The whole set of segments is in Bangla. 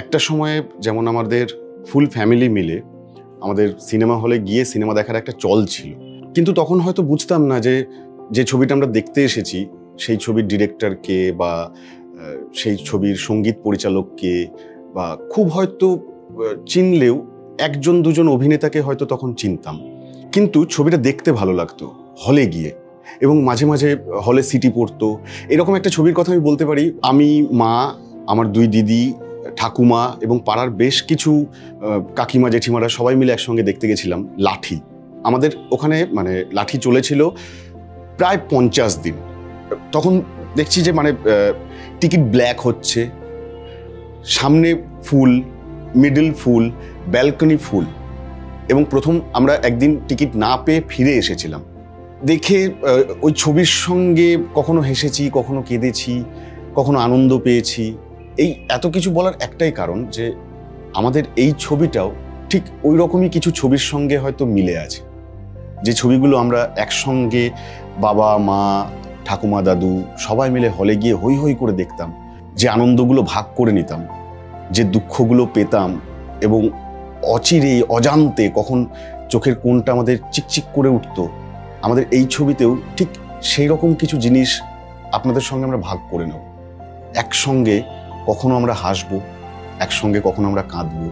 একটা সময়ে যেমন আমাদের ফুল ফ্যামিলি মিলে আমাদের সিনেমা হলে গিয়ে সিনেমা দেখার একটা চল ছিল, কিন্তু তখন হয়তো বুঝতাম না যে যে ছবিটা আমরা দেখতে এসেছি সেই ছবির ডিরেক্টরকে বা সেই ছবির সঙ্গীত পরিচালককে বা খুব হয়তো চিনলেও একজন দুজন অভিনেতাকে হয়তো তখন চিনতাম, কিন্তু ছবিটা দেখতে ভালো লাগতো হলে গিয়ে, এবং মাঝে মাঝে হলে সিটি পড়তো। এরকম একটা ছবির কথা আমি বলতে পারি। আমি, মা, আমার দুই দিদি, ঠাকুমা এবং পাড়ার বেশ কিছু কাকিমা জেঠিমারা সবাই মিলে একসঙ্গে দেখতে গেছিলাম লাঠি। আমাদের ওখানে মানে লাঠি চলেছিল প্রায় 50 দিন। তখন দেখছি যে মানে টিকিট ব্ল্যাক হচ্ছে, সামনে ফুল, মিডল ফুল, ব্যালকনি ফুল, এবং প্রথম আমরা একদিন টিকিট না পেয়ে ফিরে এসেছিলাম। দেখে ওই ছবির সঙ্গে কখনো হেসেছি, কখনো কেঁদেছি, কখনো আনন্দ পেয়েছি। এই এত কিছু বলার একটাই কারণ যে আমাদের এই ছবিটাও ঠিক ওই রকমই কিছু ছবির সঙ্গে হয়তো মিলে আছে, যে ছবিগুলো আমরা একসঙ্গে বাবা মা ঠাকুমা দাদু সবাই মিলে হলে গিয়ে হৈ হৈ করে দেখতাম, যে আনন্দগুলো ভাগ করে নিতাম, যে দুঃখগুলো পেতাম, এবং অচিরে অজান্তে কখন চোখের কোণটা আমাদের চিকচিক করে উঠতো। আমাদের এই ছবিতেও ঠিক সেই রকম কিছু জিনিস আপনাদের সঙ্গে আমরা ভাগ করে নেব। একসঙ্গে কখনো আমরা হাসবো, একসঙ্গে কখনো আমরা কাঁদবো,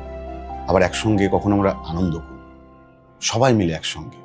আবার একসঙ্গে কখনো আমরা আনন্দ করব, সবাই মিলে একসঙ্গে।